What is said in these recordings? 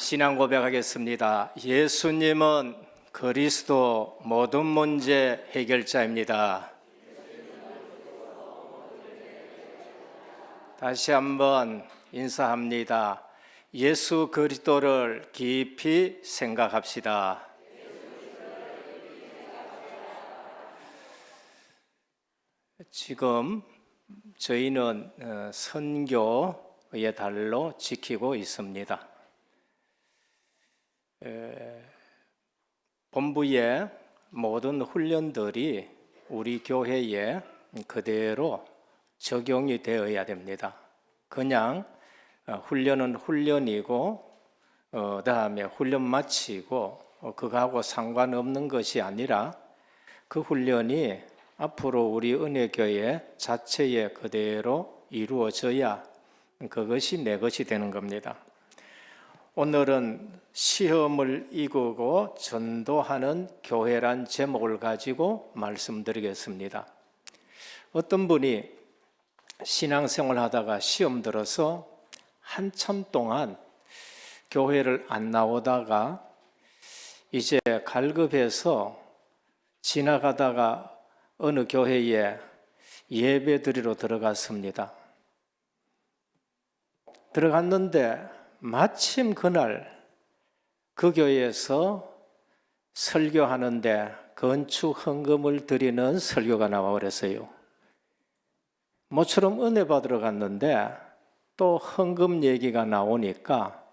신앙 고백하겠습니다. 예수님은 그리스도 모든 문제 해결자입니다. 다시 한번 인사합니다. 예수 그리스도를 깊이 생각합시다. 지금 저희는 선교의 달로 지키고 있습니다. 본부의 모든 훈련들이 우리 교회에 그대로 적용이 되어야 됩니다. 그냥 훈련은 훈련이고 다음에 훈련 마치고 그거하고 상관없는 것이 아니라 그 훈련이 앞으로 우리 은혜교회 자체에 그대로 이루어져야 그것이 내 것이 되는 겁니다. 오늘은 시험을 이기고 전도하는 교회란 제목을 가지고 말씀드리겠습니다. 어떤 분이 신앙생활 하다가 시험 들어서 한참 동안 교회를 안 나오다가 이제 갈급해서 지나가다가 어느 교회에 예배 드리러 들어갔습니다. 들어갔는데 마침 그날 그 교회에서 설교하는데 건축 헌금을 드리는 설교가 나와버렸어요. 모처럼 은혜 받으러 갔는데 또 헌금 얘기가 나오니까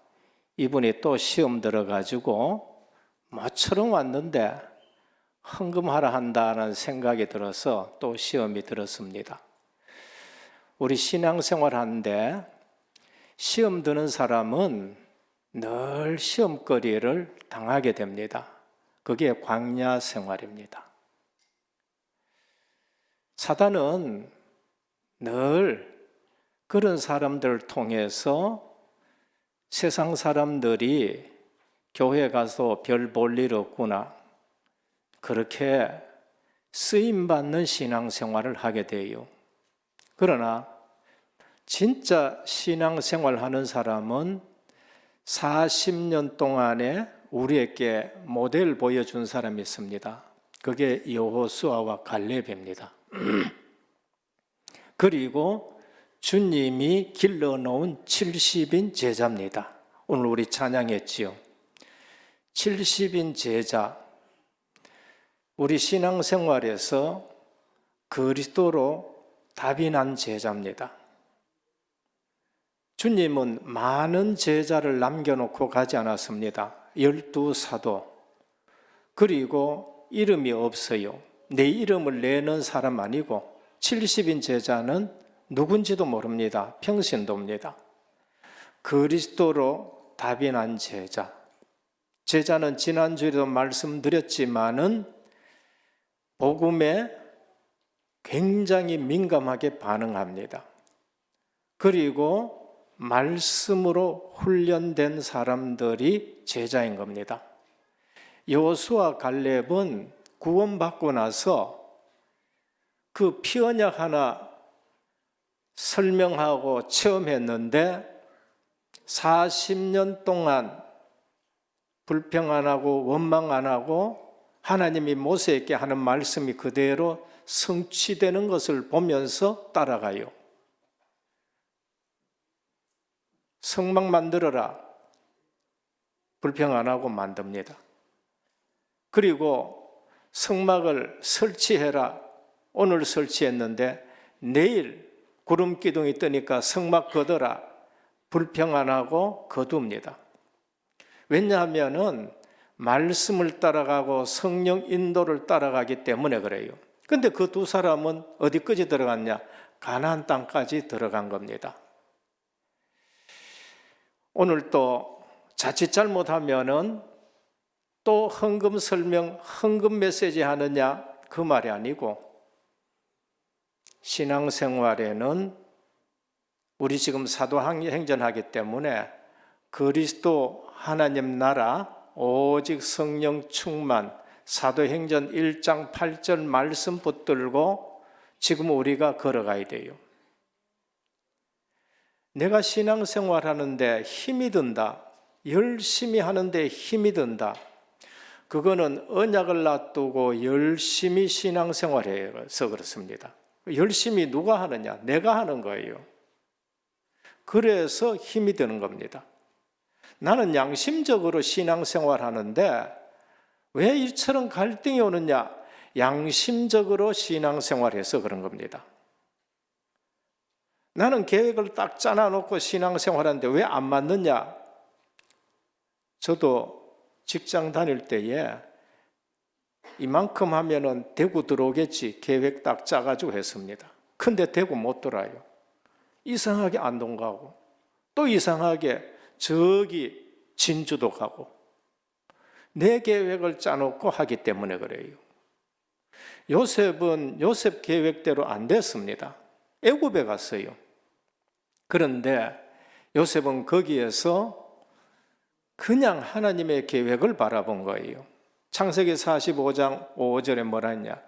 이분이 또 시험 들어가지고 모처럼 왔는데 헌금하라 한다는 생각이 들어서 또 시험이 들었습니다. 우리 신앙생활 하는데 시험 드는 사람은 늘 시험거리를 당하게 됩니다. 그게 광야 생활입니다. 사단은 늘 그런 사람들을 통해서 세상 사람들이 교회 가서 별 볼 일 없구나, 그렇게 쓰임받는 신앙생활을 하게 돼요. 그러나 진짜 신앙생활 하는 사람은 40년 동안에 우리에게 모델 보여준 사람이 있습니다. 그게 여호수아와 갈렙입니다. 그리고 주님이 길러놓은 70인 제자입니다. 오늘 우리 찬양했지요. 70인 제자, 우리 신앙생활에서 그리스도로 답이 난 제자입니다. 주님은 많은 제자를 남겨놓고 가지 않았습니다. 12사도. 그리고 이름이 없어요. 내 이름을 내는 사람 아니고 70인 제자는 누군지도 모릅니다. 평신도입니다. 그리스도로 답이 난 제자. 제자는 지난주에도 말씀드렸지만은 복음에 굉장히 민감하게 반응합니다. 그리고 말씀으로 훈련된 사람들이 제자인 겁니다. 여호수아 갈렙은 구원받고 나서 그 피언약 하나 설명하고 체험했는데 40년 동안 불평 안 하고 원망 안 하고 하나님이 모세에게 하는 말씀이 그대로 성취되는 것을 보면서 따라가요. 성막 만들어라. 불평 안 하고 만듭니다. 그리고 성막을 설치해라. 오늘 설치했는데 내일 구름 기둥이 뜨니까 성막 걷어라. 불평 안 하고 거둡니다. 왜냐하면은 말씀을 따라가고 성령 인도를 따라가기 때문에 그래요. 근데 그 두 사람은 어디까지 들어갔냐? 가나안 땅까지 들어간 겁니다. 오늘 또 자칫 잘못하면은 또 헌금 설명, 헌금 메시지 하느냐? 그 말이 아니고 신앙생활에는 우리 지금 사도행전 하기 때문에 그리스도 하나님 나라 오직 성령 충만, 사도행전 1장 8절 말씀 붙들고 지금 우리가 걸어가야 돼요. 내가 신앙생활 하는데 힘이 든다. 열심히 하는데 힘이 든다. 그거는 언약을 놔두고 열심히 신앙생활해서 그렇습니다. 열심히 누가 하느냐? 내가 하는 거예요. 그래서 힘이 드는 겁니다. 나는 양심적으로 신앙생활 하는데 왜 이처럼 갈등이 오느냐? 양심적으로 신앙생활해서 그런 겁니다. 나는 계획을 딱 짜놔놓고 신앙생활하는데 왜 안 맞느냐? 저도 직장 다닐 때에 이만큼 하면은 대구 들어오겠지 계획 딱 짜가지고 했습니다. 근데 대구 못 들어와요. 이상하게 안동 가고 또 이상하게 저기 진주도 가고 내 계획을 짜놓고 하기 때문에 그래요. 요셉은 요셉 계획대로 안 됐습니다. 애굽에 갔어요. 그런데 요셉은 거기에서 그냥 하나님의 계획을 바라본 거예요. 창세기 45장 5절에 뭐라 했냐?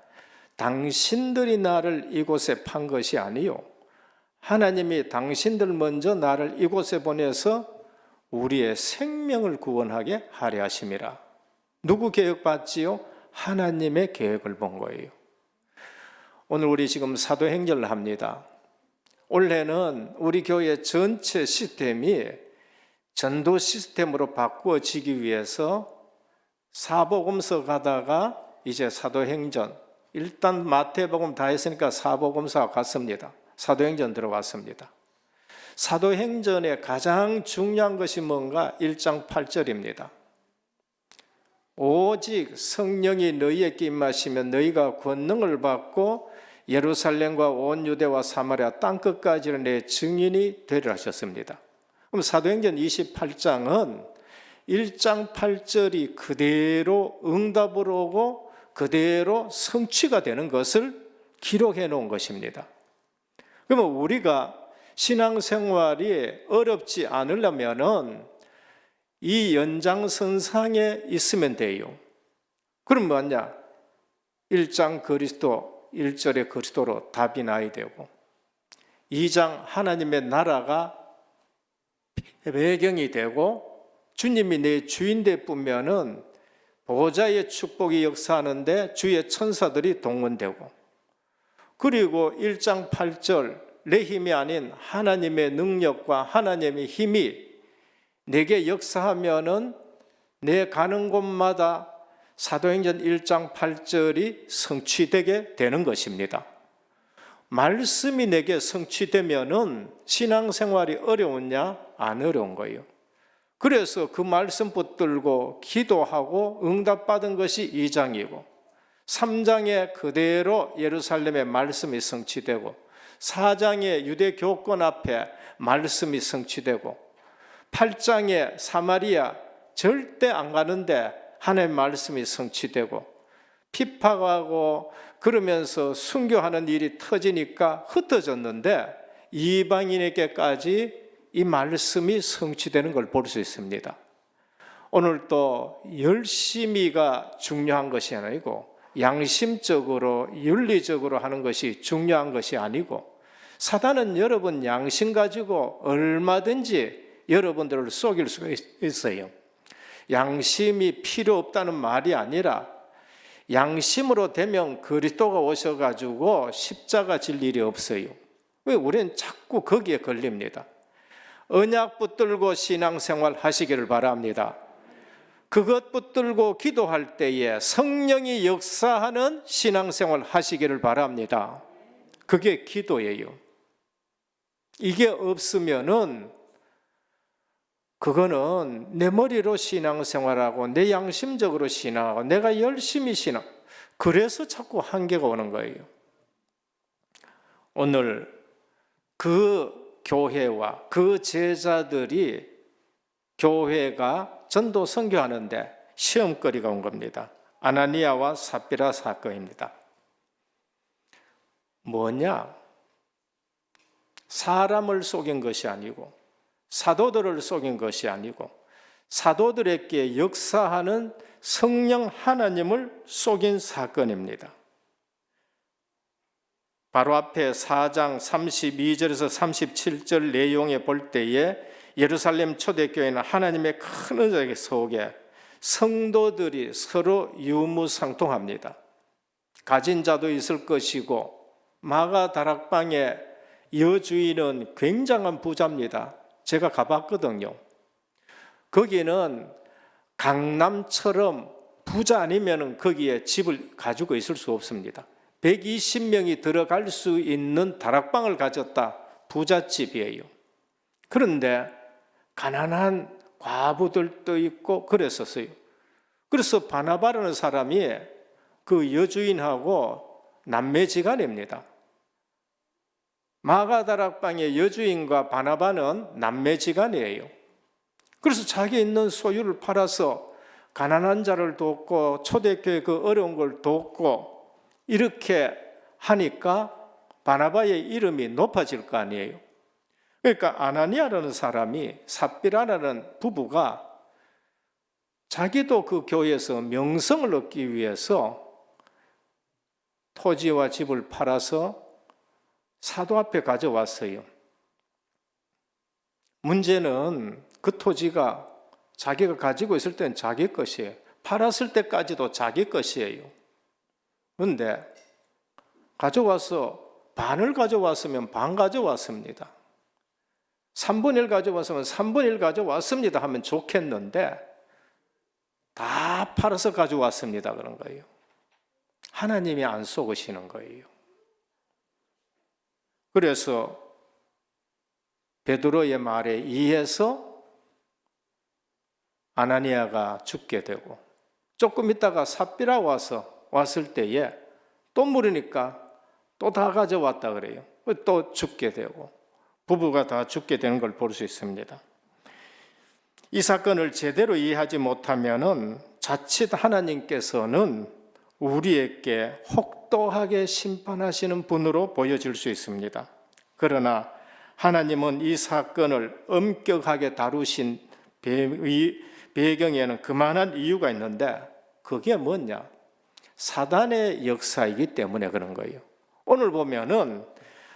당신들이 나를 이곳에 판 것이 아니요 하나님이 당신들 먼저 나를 이곳에 보내서 우리의 생명을 구원하게 하려 하심이라. 누구 계획 봤지요? 하나님의 계획을 본 거예요. 오늘 우리 지금 사도행전을 합니다. 올해는 우리 교회 전체 시스템이 전도 시스템으로 바꾸어지기 위해서 사복음서 가다가 이제 사도행전, 일단 마태복음 다 했으니까 사복음서 갔습니다. 사도행전 들어갔습니다. 사도행전의 가장 중요한 것이 뭔가? 1장 8절입니다. 오직 성령이 너희에게 임하시면 너희가 권능을 받고 예루살렘과 온 유대와 사마리아 땅끝까지는 내 증인이 되리라 하셨습니다. 그럼 사도행전 28장은 1장 8절이 그대로 응답으로 오고 그대로 성취가 되는 것을 기록해 놓은 것입니다. 그러면 우리가 신앙생활이 어렵지 않으려면은 이 연장선상에 있으면 돼요. 그럼 뭐냐? 1장 그리스도, 1절의 그리스도로 답이 나야 되고 2장 하나님의 나라가 배경이 되고 주님이 내 주인 되쁘면은 보좌의 축복이 역사하는데 주의 천사들이 동원되고 그리고 1장 8절 내 힘이 아닌 하나님의 능력과 하나님의 힘이 내게 역사하면은 내 가는 곳마다 사도행전 1장 8절이 성취되게 되는 것입니다. 말씀이 내게 성취되면은 신앙생활이 어려우냐? 안 어려운 거예요. 그래서 그 말씀 붙들고 기도하고 응답받은 것이 2장이고 3장에 그대로 예루살렘의 말씀이 성취되고 4장에 유대 교권 앞에 말씀이 성취되고 8장에 사마리아 절대 안 가는데 하나님의 말씀이 성취되고 핍박하고 그러면서 순교하는 일이 터지니까 흩어졌는데 이방인에게까지 이 말씀이 성취되는 걸 볼 수 있습니다. 오늘 또 열심히가 중요한 것이 아니고 양심적으로 윤리적으로 하는 것이 중요한 것이 아니고 사단은 여러분 양심 가지고 얼마든지 여러분들을 속일 수가 있어요. 양심이 필요 없다는 말이 아니라 양심으로 되면 그리스도가 오셔가지고 십자가 질 일이 없어요. 왜? 우리는 자꾸 거기에 걸립니다. 언약 붙들고 신앙생활 하시기를 바랍니다. 그것 붙들고 기도할 때에 성령이 역사하는 신앙생활 하시기를 바랍니다. 그게 기도예요. 이게 없으면은 그거는 내 머리로 신앙생활하고 내 양심적으로 신앙하고 내가 열심히 그래서 자꾸 한계가 오는 거예요. 오늘 그 교회와 그 제자들이 교회가 전도 선교하는데 시험거리가 온 겁니다. 아나니아와 삽비라 사건입니다. 뭐냐? 사람을 속인 것이 아니고 사도들을 속인 것이 아니고 사도들에게 역사하는 성령 하나님을 속인 사건입니다. 바로 앞에 4장 32절에서 37절 내용에 볼 때에 예루살렘 초대교회는 하나님의 큰 은혜 속에 성도들이 서로 유무상통합니다. 가진 자도 있을 것이고 마가 다락방의 여주인은 굉장한 부자입니다. 제가 가봤거든요. 거기는 강남처럼 부자 아니면 거기에 집을 가지고 있을 수 없습니다. 120명이 들어갈 수 있는 다락방을 가졌다. 부잣집이에요. 그런데 가난한 과부들도 있고 그랬었어요. 그래서 바나바라는 사람이 그 여주인하고 남매지간입니다. 마가다락방의 여주인과 바나바는 남매지간이에요. 그래서 자기 있는 소유를 팔아서 가난한 자를 돕고 초대교회 그 어려운 걸 돕고 이렇게 하니까 바나바의 이름이 높아질 거 아니에요. 그러니까 아나니아라는 사람이 삽비라라는 부부가 자기도 그 교회에서 명성을 얻기 위해서 토지와 집을 팔아서 사도 앞에 가져왔어요. 문제는 그 토지가 자기가 가지고 있을 때는 자기 것이에요. 팔았을 때까지도 자기 것이에요. 그런데 가져와서 반을 가져왔으면 반 가져왔습니다. 3분의 1 가져왔으면 3분의 1 가져왔습니다 하면 좋겠는데 다 팔아서 가져왔습니다 그런 거예요. 하나님이 안 속으시는 거예요. 그래서 베드로의 말에 의해서 아나니아가 죽게 되고 조금 있다가 삽비라 왔을 때에 또 물으니까 또 다 가져왔다 그래요. 또 죽게 되고 부부가 다 죽게 되는 걸 볼 수 있습니다. 이 사건을 제대로 이해하지 못하면은 자칫 하나님께서는 우리에게 혹독하게 심판하시는 분으로 보여질 수 있습니다. 그러나 하나님은 이 사건을 엄격하게 다루신 배경에는 그만한 이유가 있는데 그게 뭐냐? 사단의 역사이기 때문에 그런 거예요. 오늘 보면은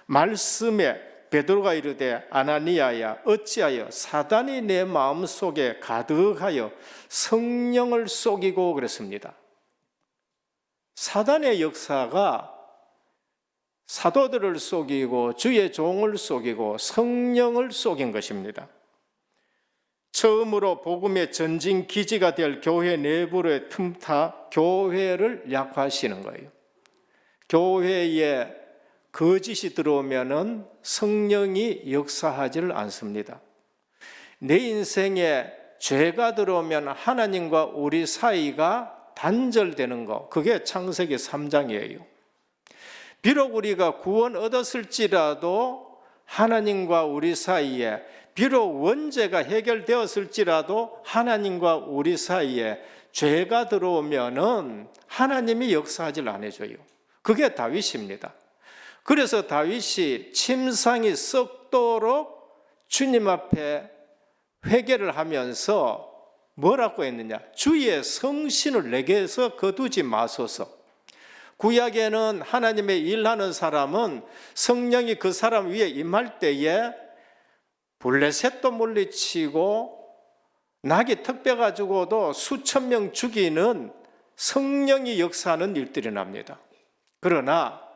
말씀에 베드로가 이르되 아나니아야 어찌하여 사단이 내 마음속에 가득하여 성령을 속이고 그랬습니다. 사단의 역사가 사도들을 속이고 주의 종을 속이고 성령을 속인 것입니다. 처음으로 복음의 전진 기지가 될 교회 내부를 틈타 교회를 약화시키는 거예요. 교회에 거짓이 들어오면은 성령이 역사하지를 않습니다. 내 인생에 죄가 들어오면 하나님과 우리 사이가 단절되는 거, 그게 창세기 3장이에요. 비록 우리가 구원 얻었을지라도 하나님과 우리 사이에, 비록 원죄가 해결되었을지라도 하나님과 우리 사이에 죄가 들어오면은 하나님이 역사하지를 않아줘요. 그게 다윗입니다. 그래서 다윗이 침상이 썩도록 주님 앞에 회개를 하면서 뭐라고 했느냐? 주의 성신을 내게서 거두지 마소서. 구약에는 하나님의 일하는 사람은 성령이 그 사람 위에 임할 때에 블레셋도 물리치고 낙이 턱배 가지고도 수천 명 죽이는 성령이 역사하는 일들이 납니다. 그러나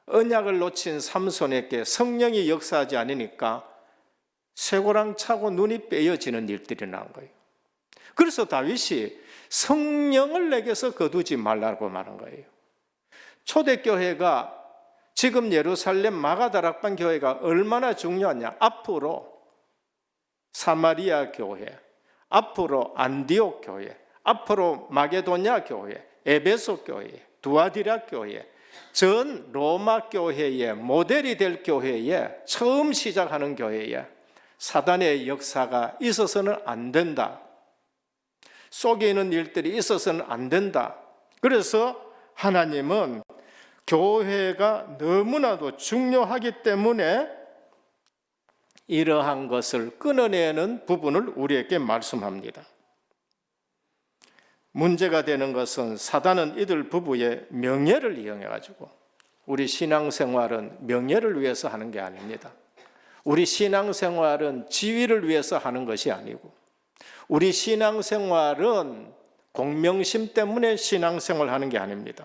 언약을 놓친 삼손에게 성령이 역사하지 않으니까 쇠고랑 차고 눈이 빼어지는 일들이 난 거예요. 그래서 다윗이 성령을 내게서 거두지 말라고 말한 거예요. 초대교회가 지금 예루살렘 마가다락방 교회가 얼마나 중요하냐. 앞으로 사마리아 교회, 앞으로 안디옥 교회, 앞으로 마게도냐 교회, 에베소 교회, 두아디라 교회, 전 로마 교회의 모델이 될 교회에 처음 시작하는 교회에 사단의 역사가 있어서는 안 된다. 속이는 일들이 있어서는 안 된다. 그래서 하나님은 교회가 너무나도 중요하기 때문에 이러한 것을 끊어내는 부분을 우리에게 말씀합니다. 문제가 되는 것은 사단은 이들 부부의 명예를 이용해가지고 우리 신앙생활은 명예를 위해서 하는 게 아닙니다. 우리 신앙생활은 지위를 위해서 하는 것이 아니고 우리 신앙생활은 공명심 때문에 신앙생활하는 게 아닙니다.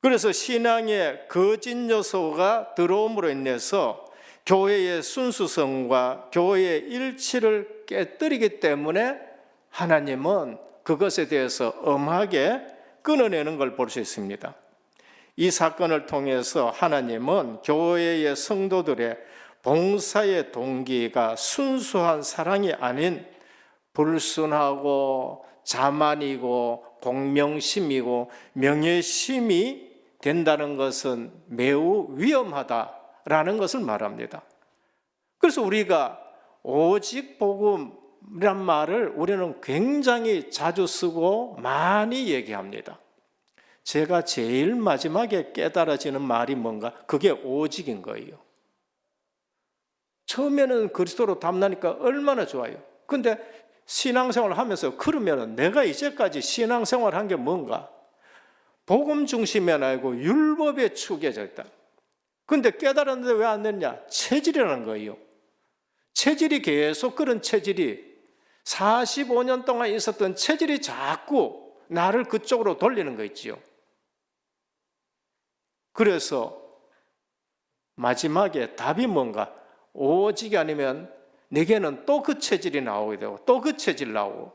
그래서 신앙에 거짓 요소가 들어옴으로 인해서 교회의 순수성과 교회의 일치를 깨뜨리기 때문에 하나님은 그것에 대해서 엄하게 끊어내는 걸 볼 수 있습니다. 이 사건을 통해서 하나님은 교회의 성도들의 봉사의 동기가 순수한 사랑이 아닌 불순하고 자만이고 공명심이고 명예심이 된다는 것은 매우 위험하다라는 것을 말합니다. 그래서 우리가 오직 복음이란 말을 우리는 굉장히 자주 쓰고 많이 얘기합니다. 제가 제일 마지막에 깨달아지는 말이 뭔가? 그게 오직인 거예요. 처음에는 그리스도로 담나니까 얼마나 좋아요. 근데 신앙생활을 하면서 그러면 내가 이제까지 신앙생활을 한 게 뭔가? 복음 중심이 아니고 율법에 축여져 있다. 근데 깨달았는데 왜 안 됐냐? 체질이라는 거예요. 체질이 계속 그런 체질이 45년 동안 있었던 체질이 자꾸 나를 그쪽으로 돌리는 거 있지요. 그래서 마지막에 답이 뭔가? 오직이 아니면 내게는 또 그 체질이 나오게 되고 또 그 체질 나오고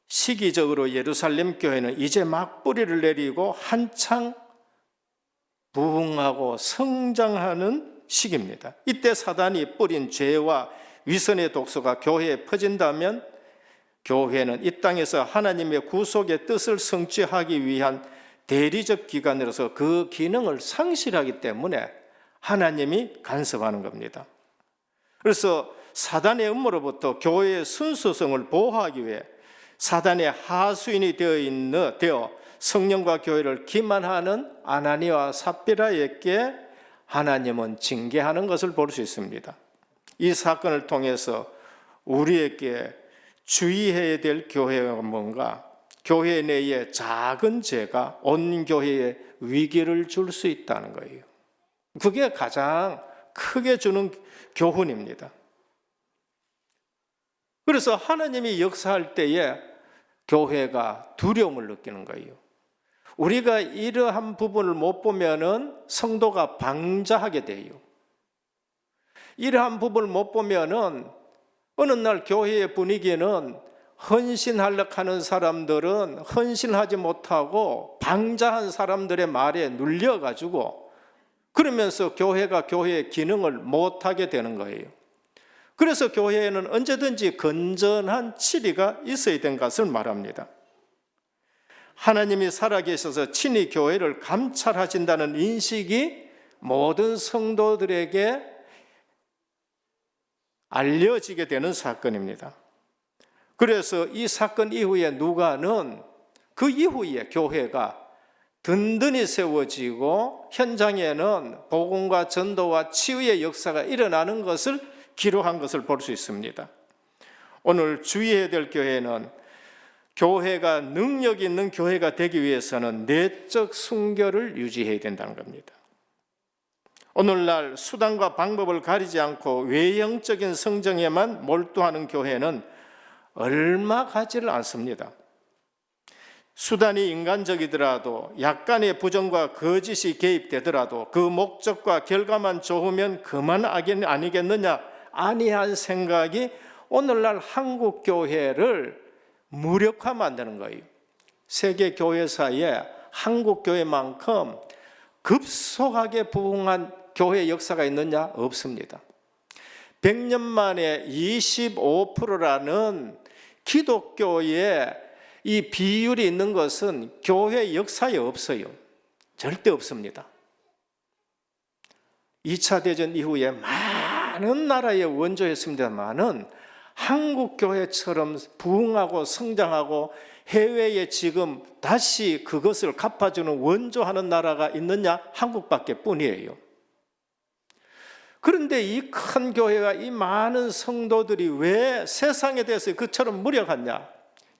시기적으로 예루살렘 교회는 이제 막 뿌리를 내리고 한창 부흥하고 성장하는 시기입니다. 이때 사단이 뿌린 죄와 위선의 독소가 교회에 퍼진다면 교회는 이 땅에서 하나님의 구속의 뜻을 성취하기 위한 대리적 기관으로서 그 기능을 상실하기 때문에 하나님이 간섭하는 겁니다. 그래서 사단의 음모로부터 교회의 순수성을 보호하기 위해 사단의 하수인이 되어 성령과 교회를 기만하는 아나니와 삽비라에게 하나님은 징계하는 것을 볼 수 있습니다. 이 사건을 통해서 우리에게 주의해야 될 교회가 뭔가? 교회 내의 작은 죄가 온 교회에 위기를 줄 수 있다는 거예요. 그게 가장 크게 주는 교훈입니다. 그래서 하나님이 역사할 때에 교회가 두려움을 느끼는 거예요. 우리가 이러한 부분을 못 보면은 성도가 방자하게 돼요. 이러한 부분을 못 보면은 어느 날 교회의 분위기는 헌신하려고 하는 사람들은 헌신하지 못하고 방자한 사람들의 말에 눌려가지고 그러면서 교회가 교회의 기능을 못하게 되는 거예요. 그래서 교회에는 언제든지 건전한 치리가 있어야 된 것을 말합니다. 하나님이 살아계셔서 친히 교회를 감찰하신다는 인식이 모든 성도들에게 알려지게 되는 사건입니다. 그래서 이 사건 이후에 누가는 그 이후에 교회가 든든히 세워지고 현장에는 복음과 전도와 치유의 역사가 일어나는 것을 기록한 것을 볼 수 있습니다. 오늘 주의해야 될 교회는 교회가 능력 있는 교회가 되기 위해서는 내적 순결을 유지해야 된다는 겁니다. 오늘날 수단과 방법을 가리지 않고 외형적인 성정에만 몰두하는 교회는 얼마 가지를 않습니다. 수단이 인간적이더라도 약간의 부정과 거짓이 개입되더라도 그 목적과 결과만 좋으면 그만 아니겠느냐 아니한 생각이 오늘날 한국 교회를 무력화 만드는 거예요. 세계 교회사에 한국 교회만큼 급속하게 부흥한 교회 역사가 있느냐? 없습니다. 100년 만에 25%라는 기독교의 이 비율이 있는 것은 교회 역사에 없어요. 절대 없습니다. 2차 대전 이후에 많은 나라에 원조했습니다만은 한국 교회처럼 부흥하고 성장하고 해외에 지금 다시 그것을 갚아주는 원조하는 나라가 있느냐? 한국밖에 뿐이에요. 그런데 이 큰 교회가 이 많은 성도들이 왜 세상에 대해서 그처럼 무력하냐?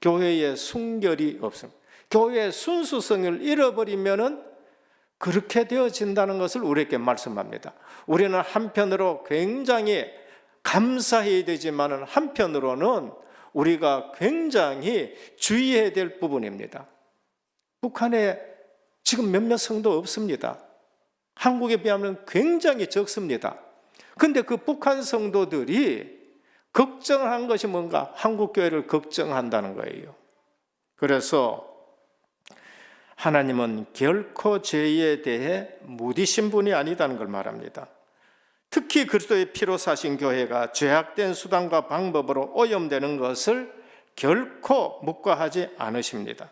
교회의 순결이 없습니다. 교회의 순수성을 잃어버리면은 그렇게 되어진다는 것을 우리에게 말씀합니다. 우리는 한편으로 굉장히 감사해야 되지만 한편으로는 우리가 굉장히 주의해야 될 부분입니다. 북한에 지금 몇몇 성도 없습니다. 한국에 비하면 굉장히 적습니다. 그런데 그 북한 성도들이 걱정한 것이 뭔가? 한국교회를 걱정한다는 거예요. 그래서 하나님은 결코 죄에 대해 무디신 분이 아니다는 걸 말합니다. 특히 그리스도의 피로 사신 교회가 죄악된 수단과 방법으로 오염되는 것을 결코 묵과하지 않으십니다.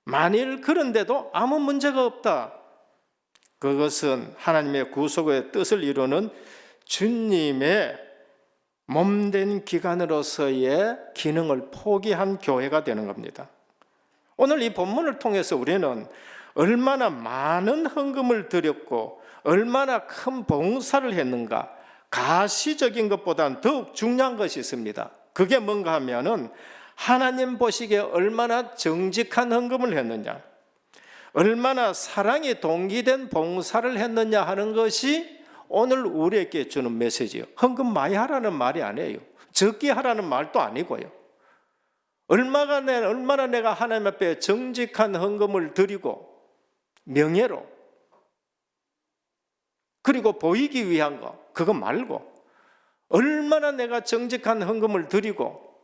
만일 그런데도 아무 문제가 없다. 그것은 하나님의 구속의 뜻을 이루는 주님의 몸된 기관으로서의 기능을 포기한 교회가 되는 겁니다. 오늘 이 본문을 통해서 우리는 얼마나 많은 헌금을 드렸고 얼마나 큰 봉사를 했는가, 가시적인 것보다는 더욱 중요한 것이 있습니다. 그게 뭔가 하면은 하나님 보시기에 얼마나 정직한 헌금을 했느냐, 얼마나 사랑이 동기된 봉사를 했느냐 하는 것이 오늘 우리에게 주는 메시지예요. 헌금 많이 하라는 말이 아니에요. 적게 하라는 말도 아니고요. 얼마나 내가 하나님 앞에 정직한 헌금을 드리고 명예로, 그리고 보이기 위한 거, 그거 말고 얼마나 내가 정직한 헌금을 드리고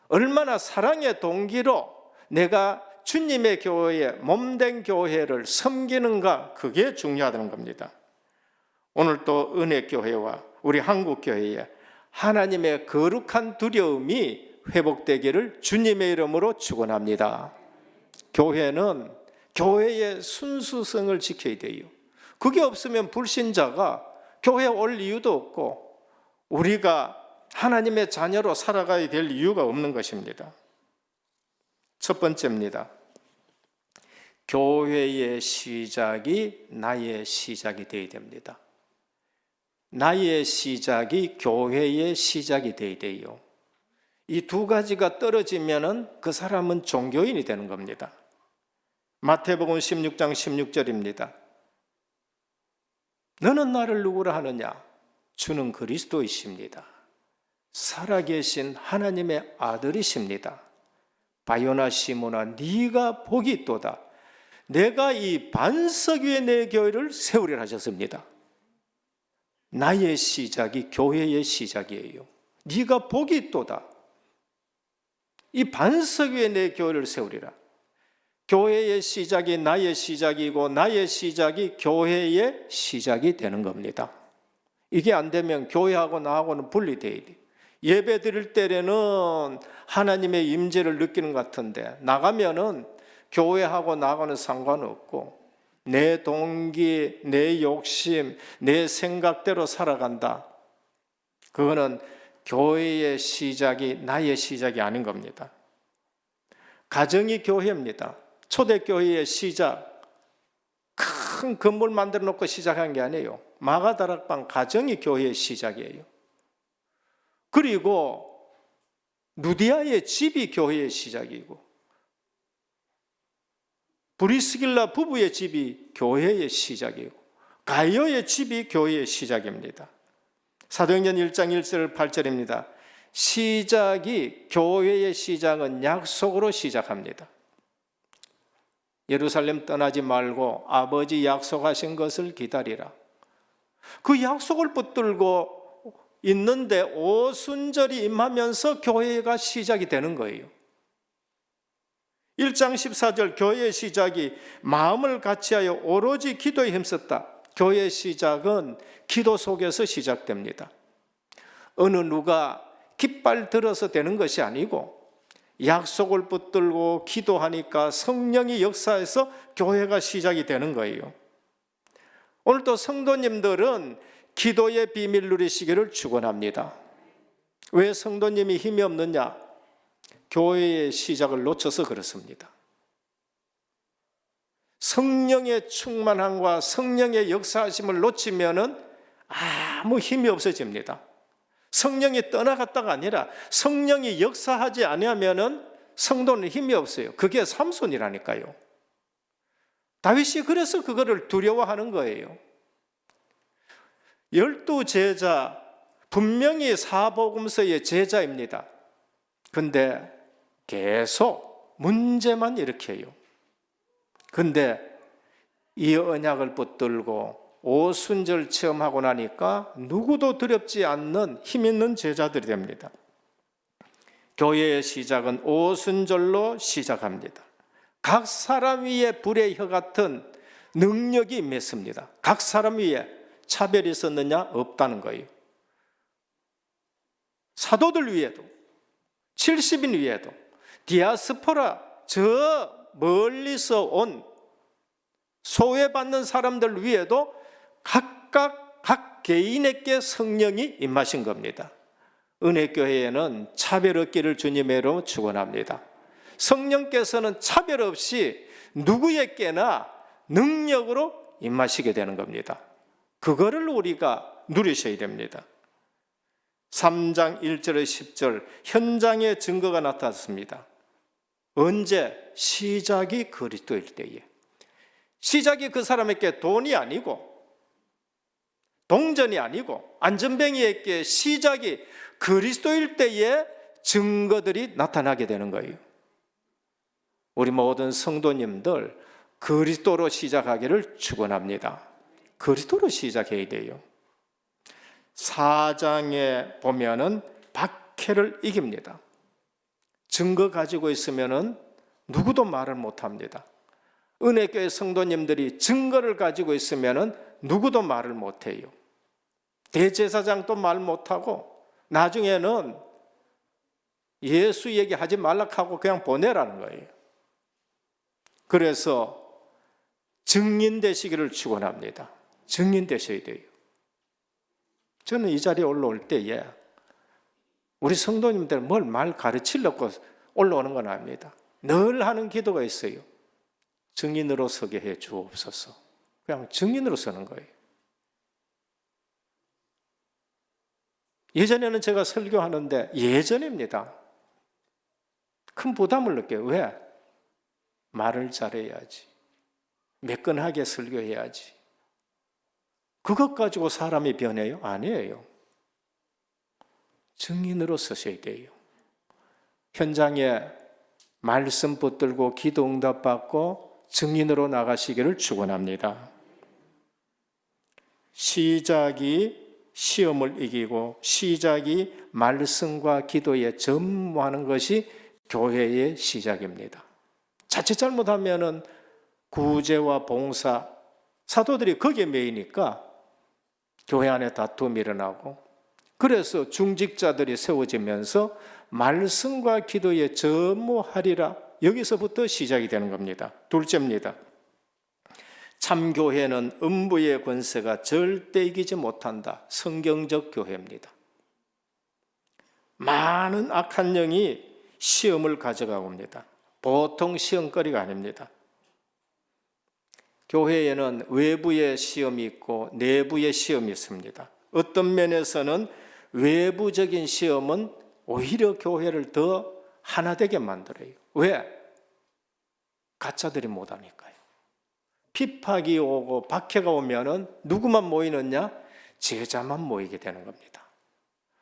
얼마나 사랑의 동기로 내가 주님의 교회에 몸된 교회를 섬기는가, 그게 중요하다는 겁니다. 오늘 또 은혜교회와 우리 한국교회에 하나님의 거룩한 두려움이 회복되기를 주님의 이름으로 축원합니다. 교회는 교회의 순수성을 지켜야 돼요. 그게 없으면 불신자가 교회에 올 이유도 없고 우리가 하나님의 자녀로 살아가야 될 이유가 없는 것입니다. 첫 번째입니다. 교회의 시작이 나의 시작이 되어야 됩니다. 나의 시작이 교회의 시작이 되어야 돼요. 이 두 가지가 떨어지면은 그 사람은 종교인이 되는 겁니다. 마태복음 16장 16절입니다. 너는 나를 누구라 하느냐? 주는 그리스도이십니다. 살아계신 하나님의 아들이십니다. 바요나 시몬아, 네가 복이 있도다. 내가 이 반석 위에 내 교회를 세우리라 하셨습니다. 나의 시작이 교회의 시작이에요. 네가 복이 있도다. 이 반석 위에 내 교회를 세우리라. 교회의 시작이 나의 시작이고 나의 시작이 교회의 시작이 되는 겁니다. 이게 안 되면 교회하고 나하고는 분리돼야 돼. 예배 드릴 때는 하나님의 임재를 느끼는 것 같은데 나가면은 교회하고 나하고는 상관없고 내 동기, 내 욕심, 내 생각대로 살아간다. 그거는 교회의 시작이 나의 시작이 아닌 겁니다. 가정이 교회입니다. 초대교회의 시작, 큰 건물 만들어 놓고 시작한 게 아니에요. 마가다락방 가정이 교회의 시작이에요. 그리고 누디아의 집이 교회의 시작이고 브리스길라 부부의 집이 교회의 시작이고 가이오의 집이 교회의 시작입니다. 사도행전 1장 1절 8절입니다. 교회의 시작은 약속으로 시작합니다. 예루살렘 떠나지 말고 아버지 약속하신 것을 기다리라. 그 약속을 붙들고 있는데 오순절이 임하면서 교회가 시작이 되는 거예요. 1장 14절 교회의 시작이 마음을 같이하여 오로지 기도에 힘썼다. 교회의 시작은 기도 속에서 시작됩니다. 어느 누가 깃발 들어서 되는 것이 아니고 약속을 붙들고 기도하니까 성령이 역사해서 교회가 시작이 되는 거예요. 오늘 또 성도님들은 기도의 비밀 누리시기를 축원합니다. 왜 성도님이 힘이 없느냐? 교회의 시작을 놓쳐서 그렇습니다. 성령의 충만함과 성령의 역사하심을 놓치면은 아무 힘이 없어집니다. 성령이 떠나갔다가 아니라 성령이 역사하지 아니하면은 성도는 힘이 없어요. 그게 삼손이라니까요. 다윗이 그래서 그거를 두려워하는 거예요. 12제자 분명히 사복음서의 제자입니다. 근데 계속 문제만 일으켜요. 근데 이 언약을 붙들고 오순절 체험하고 나니까 누구도 두렵지 않는 힘 있는 제자들이 됩니다. 교회의 시작은 오순절로 시작합니다. 각 사람 위에 불의 혀 같은 능력이 임했습니다. 각 사람 위에 차별이 있었느냐? 없다는 거예요. 사도들 위에도, 70인 위에도, 디아스포라, 저 멀리서 온 소외받는 사람들 위에도 각각 각 개인에게 성령이 임하신 겁니다. 은혜교회에는 차별 없기를 주님으로 축원합니다. 성령께서는 차별 없이 누구에게나 능력으로 임하시게 되는 겁니다. 그거를 우리가 누리셔야 됩니다. 3장 1절에 10절 현장의 증거가 나타났습니다. 언제? 시작이 그리스도일 때에. 시작이 그 사람에게 돈이 아니고 동전이 아니고 안전뱅이에게 시작이 그리스도일 때에 증거들이 나타나게 되는 거예요. 우리 모든 성도님들 그리스도로 시작하기를 축원합니다. 그리스도로 시작해야 돼요. 4장에 보면은 박해를 이깁니다. 증거 가지고 있으면은 누구도 말을 못합니다. 은혜교회 성도님들이 증거를 가지고 있으면은 누구도 말을 못해요. 대제사장도 말 못하고 나중에는 예수 얘기하지 말라고 그냥 보내라는 거예요. 그래서 증인 되시기를 축원합니다. 증인 되셔야 돼요. 저는 이 자리에 올라올 때에 우리 성도님들 뭘 말 가르치려고 올라오는 건 아닙니다. 늘 하는 기도가 있어요. 증인으로 서게 해 주옵소서. 그냥 증인으로 서는 거예요. 예전에는 제가 설교하는데 예전입니다. 큰 부담을 느껴요. 왜? 말을 잘해야지. 매끈하게 설교해야지. 그것 가지고 사람이 변해요? 아니에요. 증인으로 서셔야 돼요. 현장에 말씀 붙들고 기도 응답 받고 증인으로 나가시기를 축원합니다. 시작이 시험을 이기고 시작이 말씀과 기도에 전무하는 것이 교회의 시작입니다. 자칫 잘못하면은 구제와 봉사, 사도들이 거기에 매이니까 교회 안에 다툼이 일어나고 그래서 중직자들이 세워지면서 말씀과 기도에 전무하리라 여기서부터 시작이 되는 겁니다. 둘째입니다. 참교회는 음부의 권세가 절대 이기지 못한다. 성경적 교회입니다. 많은 악한 영이 시험을 가져가고 옵니다. 보통 시험거리가 아닙니다. 교회에는 외부의 시험이 있고 내부의 시험이 있습니다. 어떤 면에서는 외부적인 시험은 오히려 교회를 더 하나 되게 만들어요. 왜? 가짜들이 못하니까요. 핍박이 오고 박해가 오면은 누구만 모이느냐? 제자만 모이게 되는 겁니다.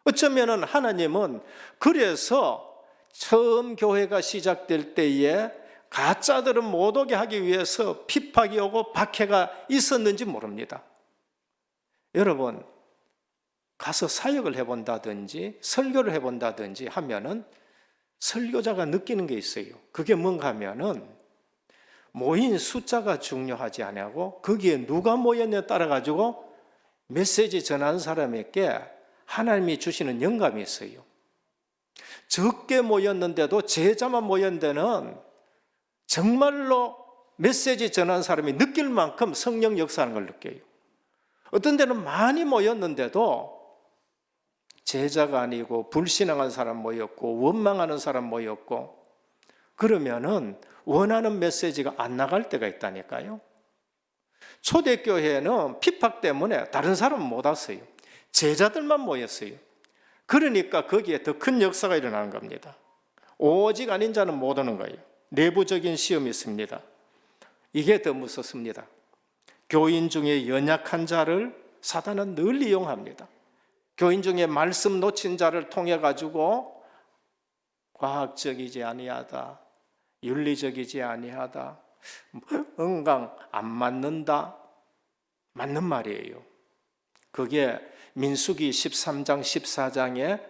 어쩌면은 하나님은 그래서 처음 교회가 시작될 때에 가짜들은 못 오게 하기 위해서 핍박이 오고 박해가 있었는지 모릅니다. 여러분, 가서 사역을 해본다든지 설교를 해본다든지 하면은 설교자가 느끼는 게 있어요. 그게 뭔가 하면은 모인 숫자가 중요하지 않고 거기에 누가 모였냐에 따라 가지고 메시지 전하는 사람에게 하나님이 주시는 영감이 있어요. 적게 모였는데도 제자만 모인 데는 정말로 메시지 전하는 사람이 느낄 만큼 성령 역사하는 걸 느껴요. 어떤 데는 많이 모였는데도 제자가 아니고 불신앙한 사람 모였고 원망하는 사람 모였고 그러면은 원하는 메시지가 안 나갈 때가 있다니까요. 초대교회는 핍박 때문에 다른 사람은 못 왔어요. 제자들만 모였어요. 그러니까 거기에 더 큰 역사가 일어나는 겁니다. 오직 아닌 자는 못 오는 거예요. 내부적인 시험이 있습니다. 이게 더 무섭습니다. 교인 중에 연약한 자를 사단은 늘 이용합니다. 교인 중에 말씀 놓친 자를 통해 가지고 과학적이지 아니하다, 윤리적이지 아니하다, 응강 안 맞는다, 맞는 말이에요. 그게 민수기 13장 14장의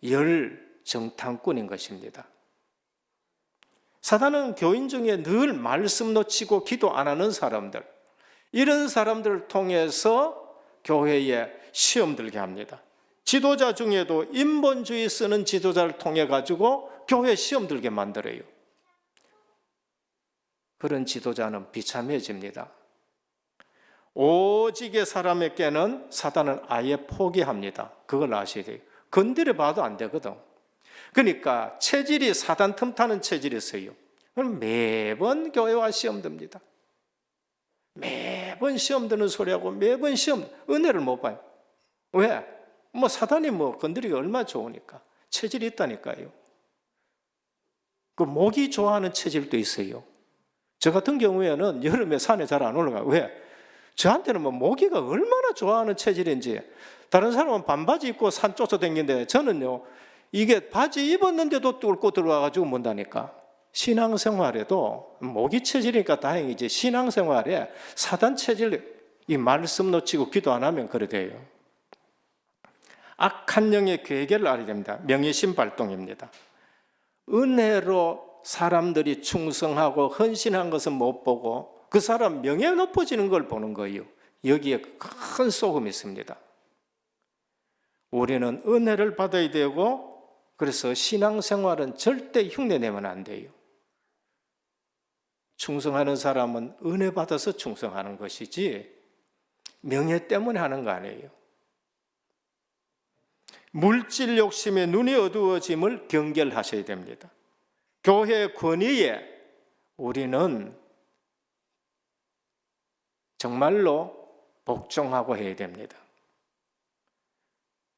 열정탐꾼인 것입니다. 사단은 교인 중에 늘 말씀 놓치고 기도 안 하는 사람들, 이런 사람들을 통해서 교회에 시험 들게 합니다. 지도자 중에도 인본주의 쓰는 지도자를 통해 가지고 교회 시험 들게 만들어요. 그런 지도자는 비참해집니다. 오직의 사람에게는 사단은 아예 포기합니다. 그걸 아셔야 돼요. 건드려 봐도 안 되거든. 그러니까 체질이 사단 틈타는 체질이 있어요. 그럼 매번 교회와 시험 듭니다. 매번 시험 드는 소리하고 매번 시험, 은혜를 못 봐요. 왜? 사단이 건드리기 얼마나 좋으니까. 체질이 있다니까요. 그 모기 좋아하는 체질도 있어요. 저 같은 경우에는 여름에 산에 잘 안 올라가요. 왜? 저한테는 모기가 얼마나 좋아하는 체질인지. 다른 사람은 반바지 입고 산 쫓아다니는데 저는요, 이게 바지 입었는데도 뚫고 들어와가지고 문다니까. 신앙생활에도 모기 체질이니까 다행이지, 신앙생활에 사단 체질, 이 말씀 놓치고 기도 안 하면 그래 돼요. 악한 영의 괴계를 알아야 됩니다. 명예심 발동입니다. 은혜로 사람들이 충성하고 헌신한 것은 못 보고 그 사람 명예 높아지는 걸 보는 거예요. 여기에 큰 속음이 있습니다. 우리는 은혜를 받아야 되고, 그래서 신앙생활은 절대 흉내내면 안 돼요. 충성하는 사람은 은혜 받아서 충성하는 것이지 명예 때문에 하는 거 아니에요. 물질 욕심에 눈이 어두워짐을 경계하셔야 됩니다. 교회 권위에 우리는 정말로 복종하고 해야 됩니다.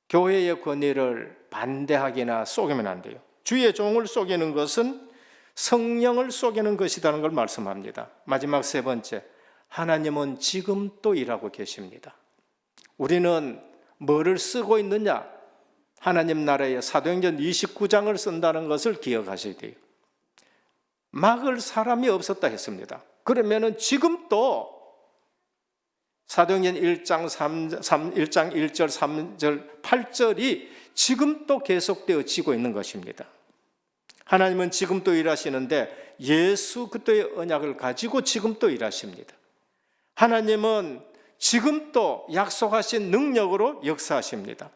교회의 권위를 반대하기나 속이면 안 돼요. 주의 종을 속이는 것은 성령을 속이는 것이라는 걸 말씀합니다. 마지막 세 번째, 하나님은 지금 또 일하고 계십니다. 우리는 뭐를 쓰고 있느냐? 하나님 나라의 사도행전 29장을 쓴다는 것을 기억하셔야 돼요. 막을 사람이 없었다 했습니다. 그러면은 지금 또 사도행전 1장 1절 3절 8절이 지금 또 계속되어지고 있는 것입니다. 하나님은 지금 또 일하시는데 예수 그리스도의 언약을 가지고 지금 또 일하십니다. 하나님은 지금 또 약속하신 능력으로 역사하십니다.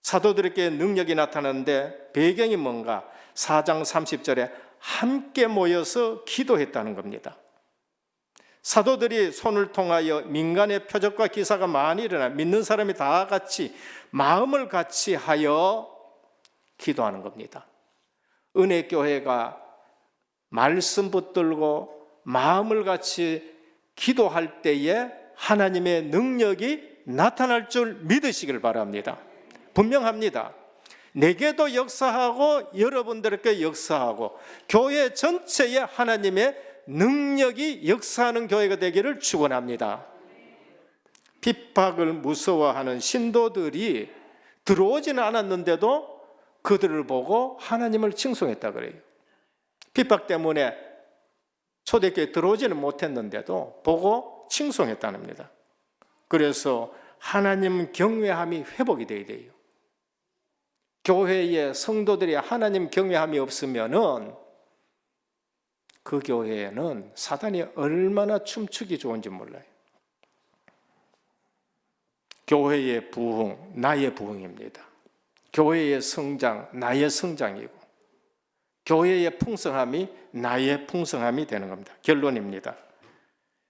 사도들에게 능력이 나타나는데 배경이 뭔가? 4장 30절에 함께 모여서 기도했다는 겁니다. 사도들이 손을 통하여 민간의 표적과 기사가 많이 일어나 믿는 사람이 다 같이 마음을 같이 하여 기도하는 겁니다. 은혜교회가 말씀 붙들고 마음을 같이 기도할 때에 하나님의 능력이 나타날 줄 믿으시길 바랍니다. 분명합니다. 내게도 역사하고 여러분들에게 역사하고 교회 전체에 하나님의 능력이 역사하는 교회가 되기를 축원합니다. 핍박을 무서워하는 신도들이 들어오지는 않았는데도 그들을 보고 하나님을 칭송했다 그래요. 핍박 때문에 초대교회에 들어오지는 못했는데도 보고 칭송했다는 겁니다. 그래서 하나님 경외함이 회복이 돼야 돼요. 교회에 성도들이 하나님 경외함이 없으면은 그 교회에는 사단이 얼마나 춤추기 좋은지 몰라요. 교회의 부흥, 나의 부흥입니다. 교회의 성장, 나의 성장이고 교회의 풍성함이 나의 풍성함이 되는 겁니다. 결론입니다.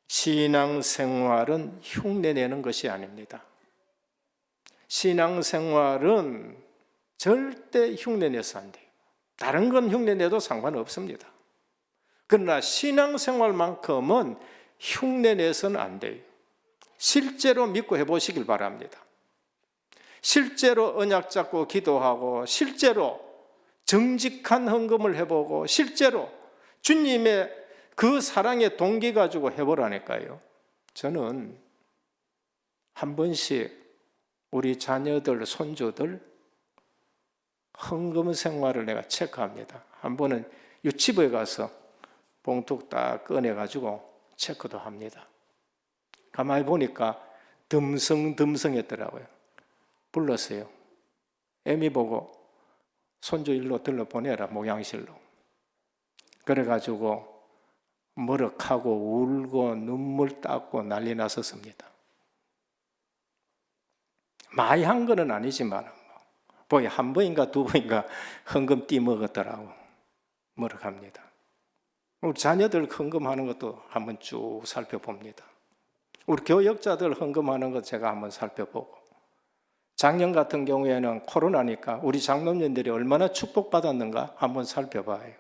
신앙생활은 흉내내는 것이 아닙니다. 신앙생활은 절대 흉내내서 안 돼요. 다른 건 흉내내도 상관없습니다. 그러나 신앙생활만큼은 흉내내서는 안 돼요. 실제로 믿고 해보시길 바랍니다. 실제로 언약 잡고 기도하고 실제로 정직한 헌금을 해보고 실제로 주님의 그 사랑의 동기 가지고 해보라니까요. 저는 한 번씩 우리 자녀들, 손주들 헌금 생활을 내가 체크합니다. 한 번은 유치부에 가서 봉투 딱 꺼내가지고 체크도 합니다. 가만히 보니까 듬성듬성했더라고요. 불렀어요. 애미 보고 손주 일로 들러보내라, 목양실로. 그래가지고 머럭하고 울고 눈물 닦고 난리 났었습니다. 많이 한 거는 아니지만 보이 한 번인가 두 번인가 헌금 띠먹었더라고. 머럭합니다. 우리 자녀들 헌금하는 것도 한번 쭉 살펴봅니다. 우리 교역자들 헌금하는 것 제가 한번 살펴보고, 작년 같은 경우에는 코로나니까 우리 장로님들이 얼마나 축복받았는가 한번 살펴봐요.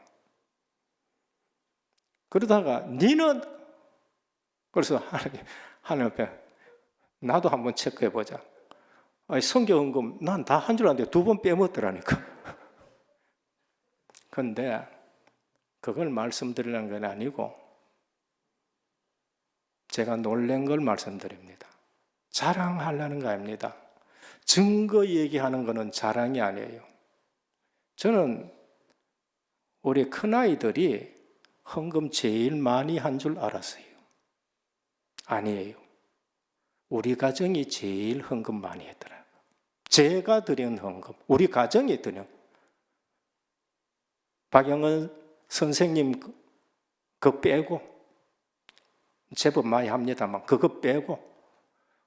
그러다가 니는, 그래서 하나님 앞에 나도 한번 체크해보자. 아니, 성교헌금 난 다 한 줄 알았는데 2번 빼먹더라니까. 근데 그걸 말씀드리는 건 아니고 제가 놀란 걸 말씀드립니다. 자랑하려는 거 아닙니다. 증거 얘기하는 거는 자랑이 아니에요. 저는 우리 큰아이들이 헌금 제일 많이 한 줄 알았어요. 아니에요. 우리 가정이 제일 헌금 많이 했더라고요. 제가 드린 헌금, 우리 가정이 드린. 박영은 선생님 그거 빼고, 제법 많이 합니다만 그거 빼고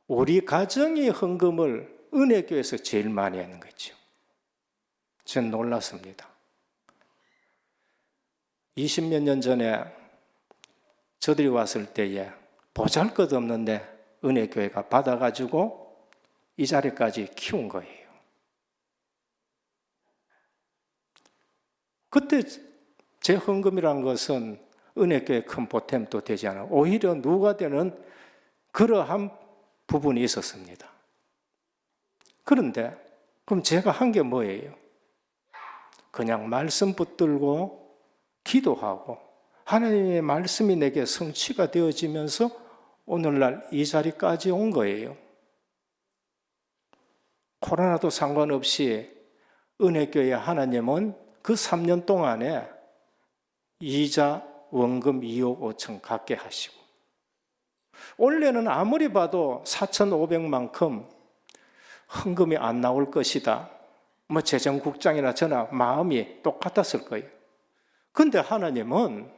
우리 가정이 헌금을 은혜교회에서 제일 많이 하는 거죠. 전 놀랐습니다. 20몇 년 전에 저들이 왔을 때에 보잘것없는데 은혜교회가 받아가지고 이 자리까지 키운 거예요. 그때 제 헌금이란 것은 은혜교회 큰 보탬도 되지 않아 오히려 누가 되는 그러한 부분이 있었습니다. 그런데 그럼 제가 한 게 뭐예요? 그냥 말씀 붙들고 기도하고 하나님의 말씀이 내게 성취가 되어지면서 오늘날 이 자리까지 온 거예요. 코로나도 상관없이 은혜교회 하나님은 그 3년 동안에 이자, 원금 2억 5천 갖게 하시고, 원래는 아무리 봐도 4,500만큼 헌금이 안 나올 것이다. 뭐 재정국장이나 저나 마음이 똑같았을 거예요. 그런데 하나님은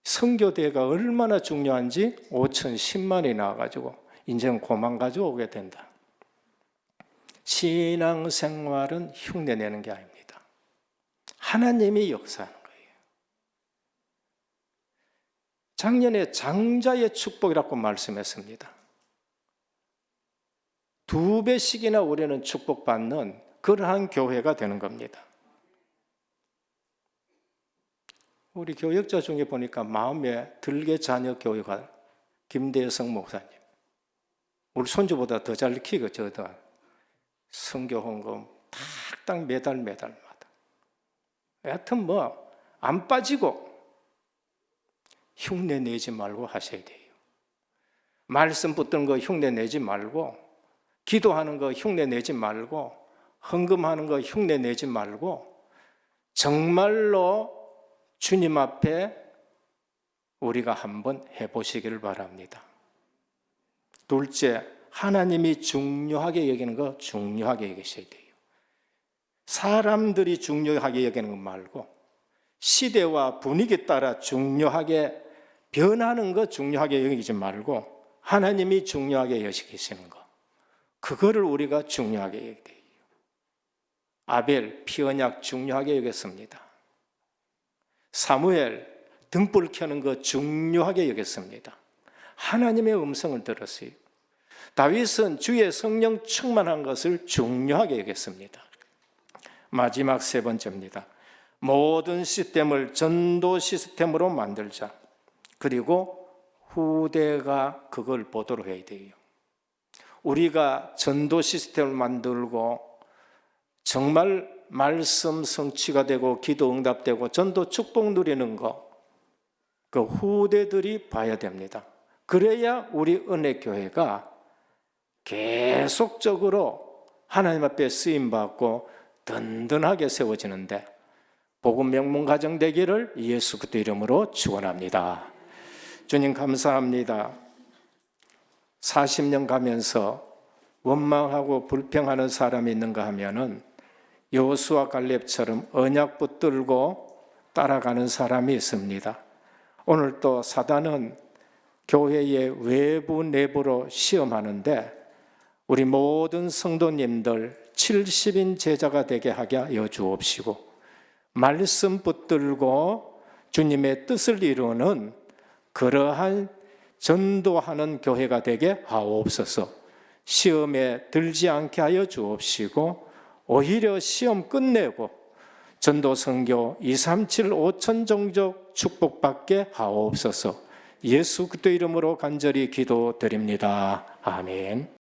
선교대가 얼마나 중요한지 5,010만이 나와가지고 인생 고만 가져오게 된다. 신앙생활은 흉내내는 게 아닙니다. 하나님이 역사하는 거예요. 작년에 장자의 축복이라고 말씀했습니다. 2배씩이나 우리는 축복받는 그러한 교회가 되는 겁니다. 우리 교역자 중에 보니까 마음에 들게 자녀 교회가 김대성 목사님. 우리 손주보다 더 잘 키고 저도 선교 헌금 탁탁 매달마다. 여하튼 뭐 안 빠지고 흉내 내지 말고 하셔야 돼요. 말씀 붙드는 거 흉내 내지 말고, 기도하는 거 흉내 내지 말고, 헌금하는 거 흉내 내지 말고, 정말로 주님 앞에 우리가 한번 해보시기를 바랍니다. 둘째, 하나님이 중요하게 여기는 거 중요하게 여기셔야 돼요. 사람들이 중요하게 여기는 거 말고 시대와 분위기에 따라 중요하게 변하는 거 중요하게 여기지 말고 하나님이 중요하게 여기시는 거, 그거를 우리가 중요하게 여겨야 돼요. 아벨 피 언약 중요하게 여겼습니다. 사무엘 등불 켜는 거 중요하게 여겼습니다. 하나님의 음성을 들었어요. 다윗은 주의 성령 충만한 것을 중요하게 여겼습니다. 마지막 3번째입니다. 모든 시스템을 전도 시스템으로 만들자. 그리고 후대가 그걸 보도록 해야 돼요. 우리가 전도 시스템을 만들고 정말 말씀 성취가 되고 기도 응답되고 전도 축복 누리는 거, 그 후대들이 봐야 됩니다. 그래야 우리 은혜교회가 계속적으로 하나님 앞에 쓰임받고 든든하게 세워지는데 복음 명문 가정 되기를 예수 그리스도 이름으로 축원합니다. 주님 감사합니다. 40년 가면서 원망하고 불평하는 사람이 있는가 하면은 여호수아 갈렙처럼 언약 붙들고 따라가는 사람이 있습니다. 오늘 또 사단은 교회의 외부 내부로 시험하는데 우리 모든 성도님들 70인 제자가 되게 하게 하여 주옵시고 말씀 붙들고 주님의 뜻을 이루는 그러한 전도하는 교회가 되게 하옵소서. 시험에 들지 않게 하여 주옵시고 오히려 시험 끝내고 전도 선교 237 5천 종족 축복받게 하옵소서. 예수 그리스도 이름으로 간절히 기도드립니다. 아멘.